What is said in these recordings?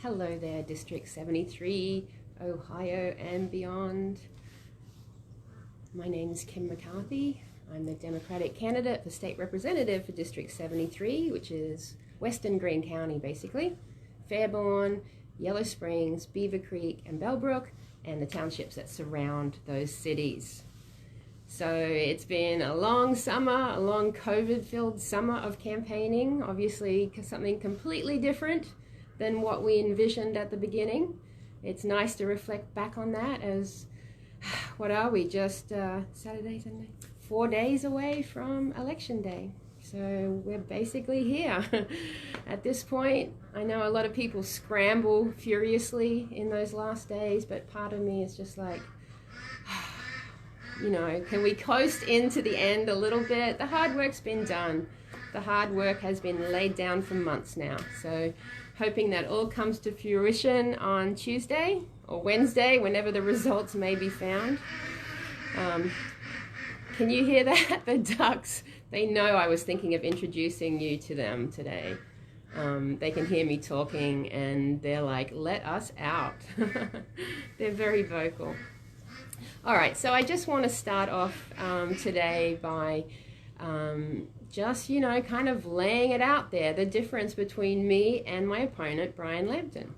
Hello there, District 73, Ohio and beyond. My name is Kim McCarthy. I'm the Democratic candidate for state representative for District 73, which is western Greene County, basically. Fairborn, Yellow Springs, Beavercreek, and Bellbrook, and the townships that surround those cities. So it's been a long summer, a long COVID-filled summer of campaigning, obviously something completely different than what we envisioned at the beginning. It's nice to reflect back on that as, what are we, just Saturday, Sunday? 4 days away from Election Day. So we're basically here. At this point, I know a lot of people scramble furiously in those last days, but part of me is just like, you know, can we coast into the end a little bit? The hard work's been done. The hard work has been laid down for months now. So hoping that all comes to fruition on Tuesday or Wednesday, whenever the results may be found. Can you hear that? The ducks, they know I was thinking of introducing you to them today. They can hear me talking and they're like, let us out. They're very vocal. All right, so I just want to start off today by just, you know, kind of laying it out there, the difference between me and my opponent, Brian Lambton.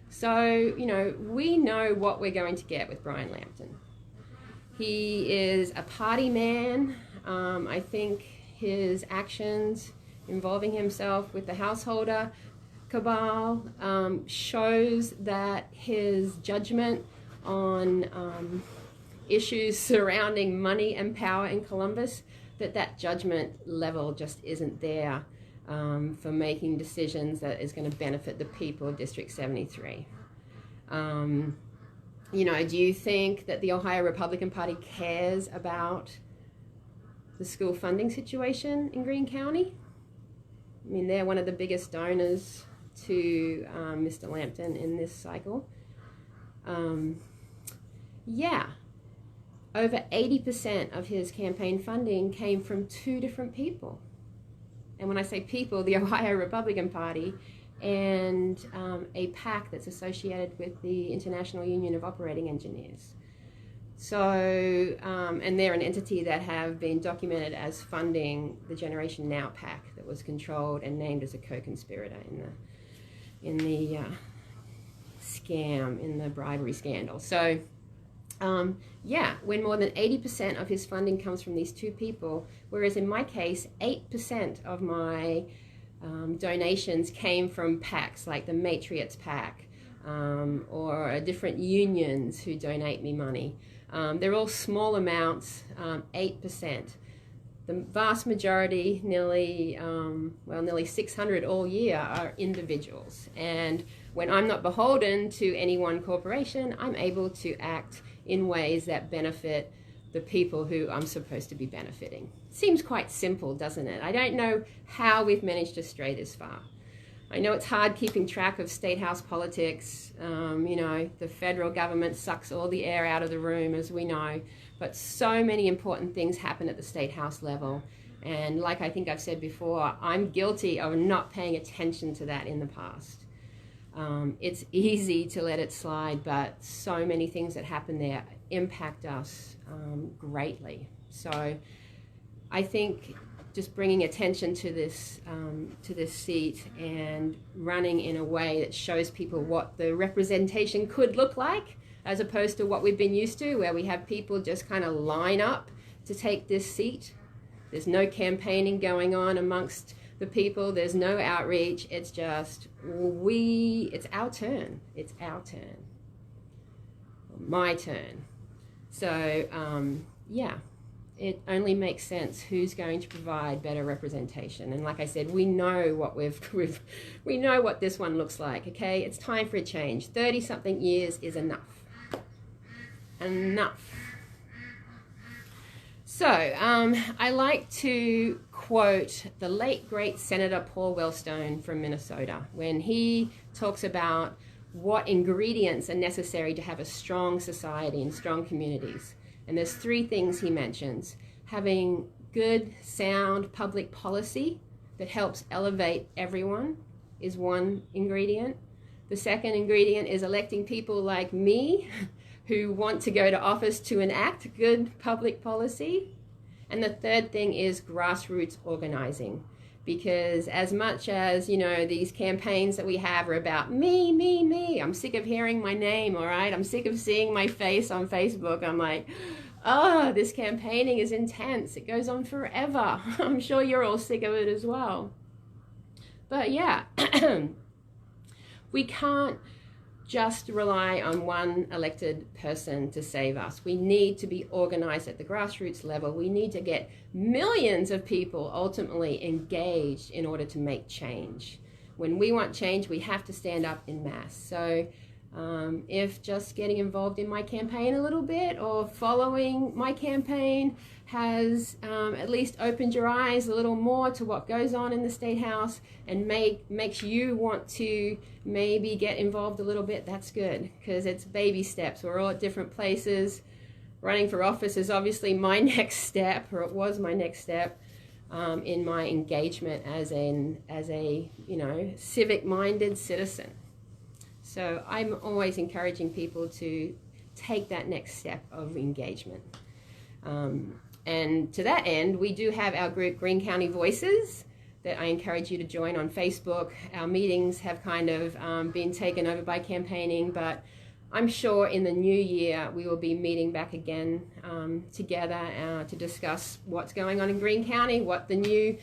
So, you know, we know what we're going to get with Brian Lambton. He is a party man. I think his actions involving himself with the householder cabal shows that his judgment on issues surrounding money and power in Columbus, that judgment level just isn't there for making decisions that is going to benefit the people of District 73. You know, do you think that the Ohio Republican Party cares about the school funding situation in Greene County? I mean, they're one of the biggest donors to Mr. Lambton in this cycle. Yeah, over 80% of his campaign funding came from two different people. And when I say people, the Ohio Republican Party and a PAC that's associated with the International Union of Operating Engineers. So, and they're an entity that have been documented as funding the Generation Now PAC that was controlled and named as a co-conspirator in the scam, in the bribery scandal. So, yeah, when more than 80% of his funding comes from these two people, whereas in my case, 8% of my donations came from PACs like the Matriots PAC or different unions who donate me money. They're all small amounts, 8%. The vast majority, nearly 600 all year, are individuals. And when I'm not beholden to any one corporation, I'm able to act in ways that benefit the people who I'm supposed to be benefiting. Seems quite simple, doesn't it? I don't know how we've managed to stray this far. I know it's hard keeping track of state house politics. You know, the federal government sucks all the air out of the room, as we know, but so many important things happen at the state house level. And like I think I've said before, I'm guilty of not paying attention to that in the past. It's easy to let it slide, but so many things that happen there impact us greatly. So I think just bringing attention to this seat and running in a way that shows people what the representation could look like, as opposed to what we've been used to, where we have people just kind of line up to take this seat. There's no campaigning going on amongst the people. There's no outreach. It's just it's our turn. It's our turn. My turn. So, yeah, it only makes sense who's going to provide better representation. And like I said, we know what we know what this one looks like, okay? It's time for a change. 30-something years is enough. Enough. So, I like to quote the late, great Senator Paul Wellstone from Minnesota when he talks about what ingredients are necessary to have a strong society and strong communities. And there's three things he mentions. Having good, sound public policy that helps elevate everyone is one ingredient. The second ingredient is electing people like me who want to go to office to enact good public policy. And the third thing is grassroots organizing. Because as much as, you know, these campaigns that we have are about me, me, me, I'm sick of hearing my name, all right? I'm sick of seeing my face on Facebook. I'm like, oh, this campaigning is intense. It goes on forever. I'm sure you're all sick of it as well. But yeah, we can't just rely on one elected person to save us. We need to be organized at the grassroots level. We need to get millions of people ultimately engaged in order to make change. When we want change, we have to stand up in mass. So if just getting involved in my campaign a little bit or following my campaign has at least opened your eyes a little more to what goes on in the State House and makes you want to maybe get involved a little bit, that's good, because it's baby steps. We're all at different places. Running for office is obviously my next step, or it was my next step in my engagement as a you know, civic-minded citizen. So I'm always encouraging people to take that next step of engagement. And to that end, we do have our group, Greene County Voices, that I encourage you to join on Facebook. Our meetings have kind of been taken over by campaigning, but I'm sure in the new year we will be meeting back again together to discuss what's going on in Greene County, what the new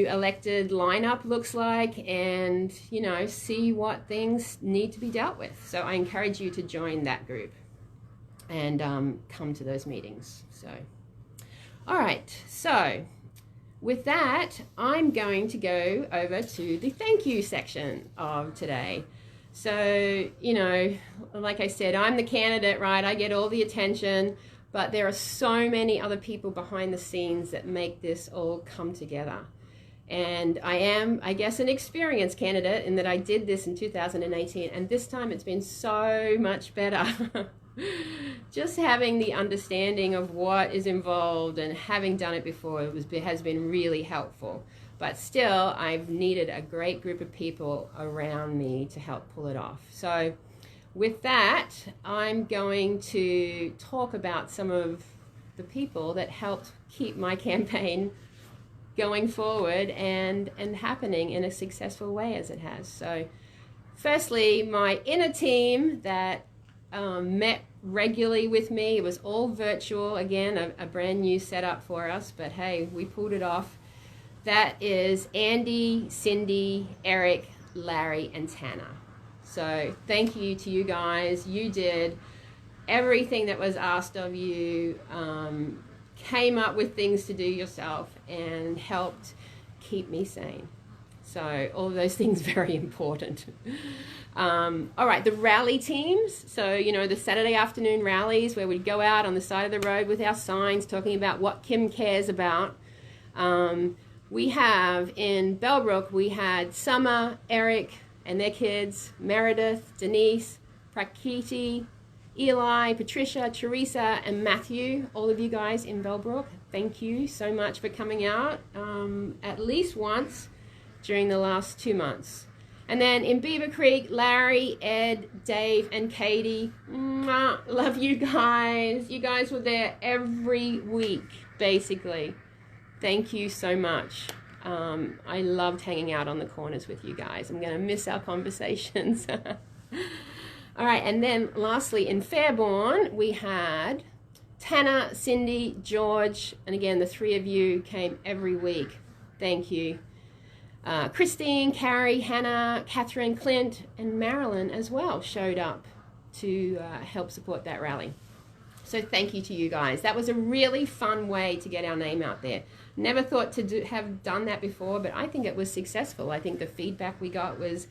elected lineup looks like, and, you know, see what things need to be dealt with. So I encourage you to join that group and come to those meetings. So, all right, so with that, I'm going to go over to the thank you section of today. So, you know, like I said, I'm the candidate, right? I get all the attention, but there are so many other people behind the scenes that make this all come together. And I am, I guess, an experienced candidate in that I did this in 2018, and this time it's been so much better. Just having the understanding of what is involved and having done it before has been really helpful. But still, I've needed a great group of people around me to help pull it off. So with that, I'm going to talk about some of the people that helped keep my campaign going forward and happening in a successful way as it has. So firstly, my inner team that met regularly with me. It was all virtual, again, a brand new setup for us, but hey, we pulled it off. That is Andy, Cindy, Eric, Larry, and Tanner. So thank you to you guys. You did everything that was asked of you, came up with things to do yourself, and helped keep me sane. So all of those things very important. All right, the rally teams. So, you know, the Saturday afternoon rallies where we'd go out on the side of the road with our signs talking about what Kim cares about. We have in Bellbrook, we had Summer, Eric and their kids, Meredith, Denise, Prakriti, Eli, Patricia, Teresa, and Matthew, all of you guys in Bellbrook. Thank you so much for coming out at least once during the last 2 months. And then in Beavercreek, Larry, Ed, Dave, and Katie. Mwah, love you guys. You guys were there every week, basically. Thank you so much. I loved hanging out on the corners with you guys. I'm going to miss our conversations. All right, and then lastly, in Fairborn, we had Tanner, Cindy, George, and again, the three of you came every week. Thank you. Christine, Carrie, Hannah, Catherine, Clint, and Marilyn as well showed up to help support that rally. So thank you to you guys. That was a really fun way to get our name out there. Never thought to have done that before, but I think it was successful. I think the feedback we got was,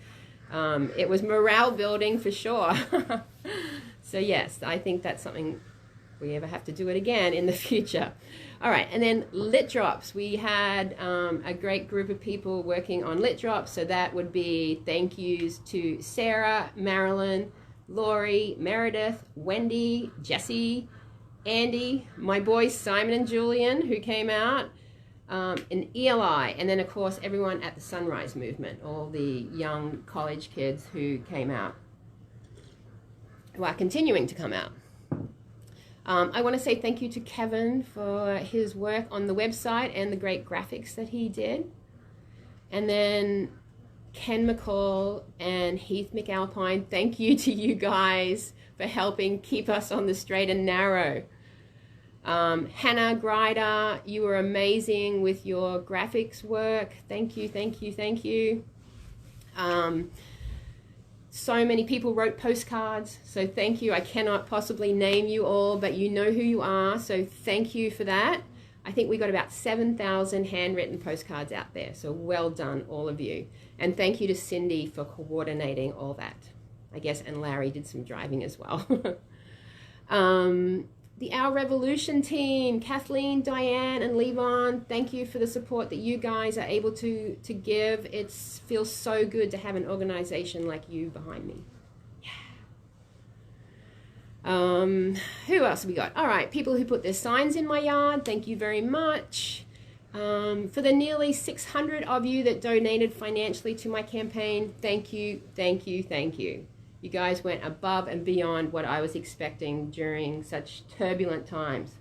it was morale building for sure. So yes, I think that's something, if we ever have to do it again in the future. All right, and then lit drops. We had a great group of people working on lit drops, so that would be thank yous to Sarah, Marilyn, Lori, Meredith, Wendy, Jesse, Andy, my boys Simon and Julian, who came out, an ELI, and then of course everyone at the Sunrise Movement, all the young college kids who came out, who are continuing to come out. I want to say thank you to Kevin for his work on the website and the great graphics that he did. And then Ken McCall and Heath McAlpine, thank you to you guys for helping keep us on the straight and narrow. Hannah Grider, you were amazing with your graphics work. Thank you, thank you, thank you. So many people wrote postcards, so thank you. I cannot possibly name you all, but you know who you are, so thank you for that. I think we got about 7,000 handwritten postcards out there, so well done, all of you. And thank you to Cindy for coordinating all that, I guess, and Larry did some driving as well. The Our Revolution team, Kathleen, Diane, and Levon, thank you for the support that you guys are able to give. It feels so good to have an organization like you behind me. Yeah. Who else have we got? All right, people who put their signs in my yard, thank you very much. For the nearly 600 of you that donated financially to my campaign, thank you, thank you, thank you. You guys went above and beyond what I was expecting during such turbulent times.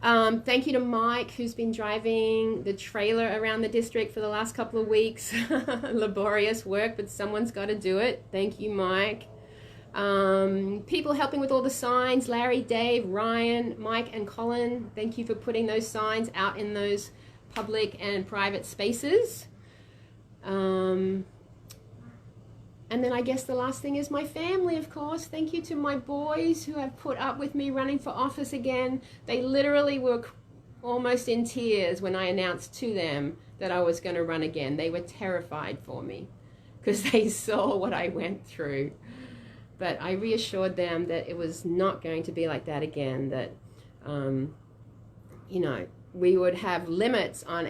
Thank you to Mike, who's been driving the trailer around the district for the last couple of weeks. Laborious work, but someone's got to do it. Thank you, Mike. People helping with all the signs, Larry, Dave, Ryan, Mike, and Colin. Thank you for putting those signs out in those public and private spaces. And then I guess the last thing is my family, of course. Thank you to my boys who have put up with me running for office again. They literally were almost in tears when I announced to them that I was going to run again. They were terrified for me because they saw what I went through. But I reassured them that it was not going to be like that again, that, you know, we would have limits on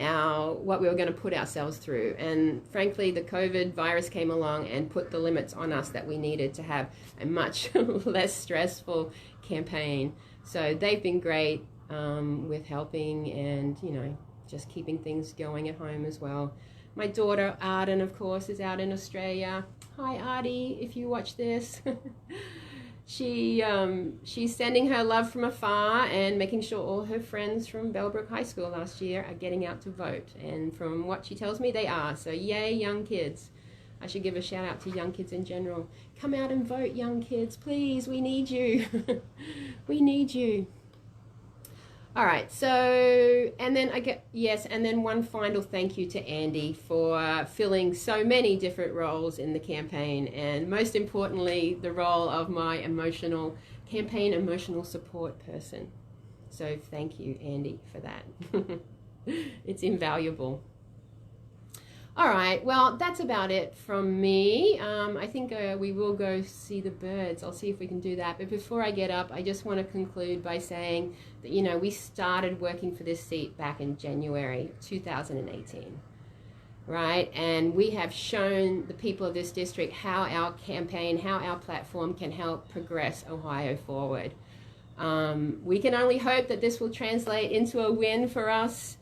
what we were going to put ourselves through. And frankly, the COVID virus came along and put the limits on us that we needed to have a much less stressful campaign. So they've been great with helping and, you know, just keeping things going at home as well. My daughter, Arden, of course, is out in Australia. Hi, Artie, if you watch this. She's sending her love from afar and making sure all her friends from Bellbrook High School last year are getting out to vote. And from what she tells me, they are. So yay, young kids. I should give a shout out to young kids in general. Come out and vote, young kids, please. We need you. We need you. All right, so, and then and then one final thank you to Andy for filling so many different roles in the campaign, and most importantly, the role of my campaign emotional support person. So thank you, Andy, for that. It's invaluable. All right, well, that's about it from me. I think we will go see the birds. I'll see if we can do that. But before I get up, I just want to conclude by saying that, you know, we started working for this seat back in January 2018, right? And we have shown the people of this district how our campaign, how our platform can help progress Ohio forward. We can only hope that this will translate into a win for us.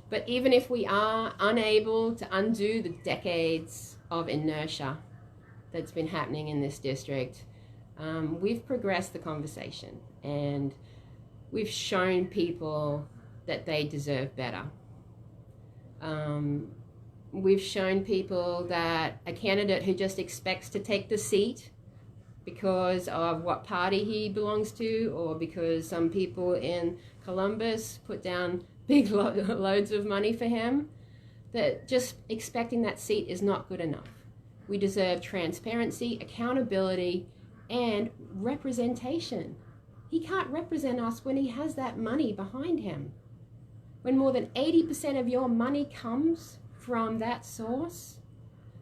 But even if we are unable to undo the decades of inertia that's been happening in this district, we've progressed the conversation and we've shown people that they deserve better. We've shown people that a candidate who just expects to take the seat because of what party he belongs to, or because some people in Columbus put down big loads of money for him, that just expecting that seat is not good enough. We deserve transparency, accountability, and representation. He can't represent us when he has that money behind him. When more than 80% of your money comes from that source,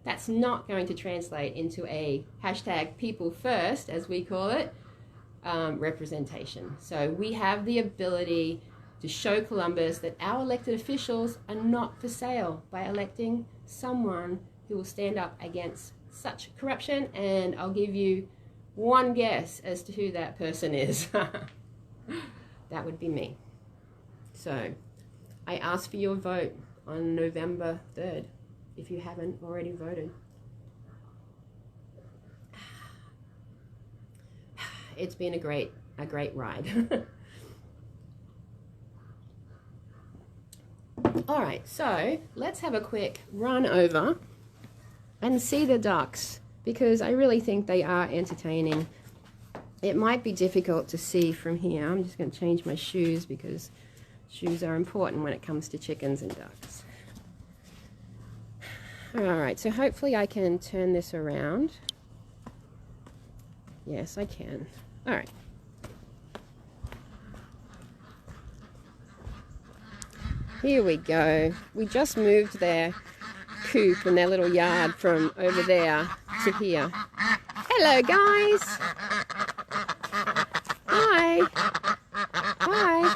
that's not going to translate into a hashtag people first, as we call it, representation. So we have the ability to show Columbus that our elected officials are not for sale by electing someone who will stand up against such corruption. And I'll give you one guess as to who that person is. That would be me. So I ask for your vote on November 3rd, if you haven't already voted. It's been a great ride. All right, so let's have a quick run over and see the ducks, because I really think they are entertaining. It might be difficult to see from here. I'm just going to change my shoes because shoes are important when it comes to chickens and ducks. All right, so hopefully I can turn this around. Yes, I can. All right. Here we go. We just moved their coop and their little yard from over there to here. Hello, guys. Hi. Hi.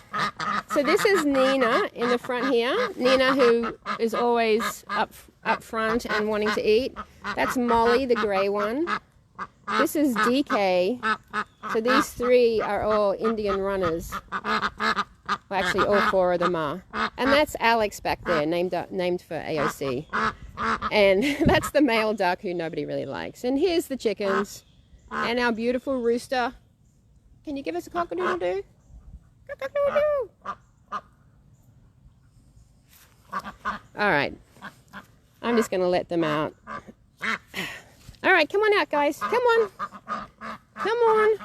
So this is Nina in the front here. Nina, who is always up front and wanting to eat. That's Molly, the grey one. This is DK. So these three are all Indian runners. Well, actually, all four of them are. And that's Alex back there, named for AOC. And that's the male duck who nobody really likes. And here's the chickens. And our beautiful rooster. Can you give us a cock-a-doodle-doo? Cock-a-doodle-doo. All right. I'm just going to let them out. All right, come on out, guys. Come on. Come on.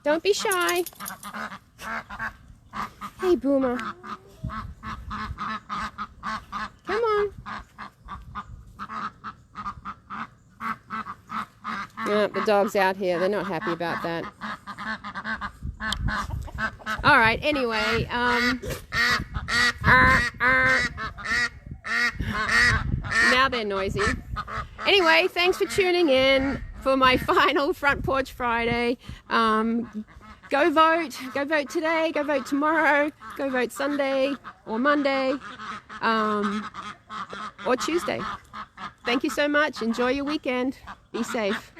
Don't be shy. Hey, Boomer. Come on. Oh, the dog's out here. They're not happy about that. All right, anyway. Now they're noisy. Anyway, thanks for tuning in for my final Front Porch Friday. Go vote. Go vote today. Go vote tomorrow. Go vote Sunday or Monday or Tuesday. Thank you so much. Enjoy your weekend. Be safe.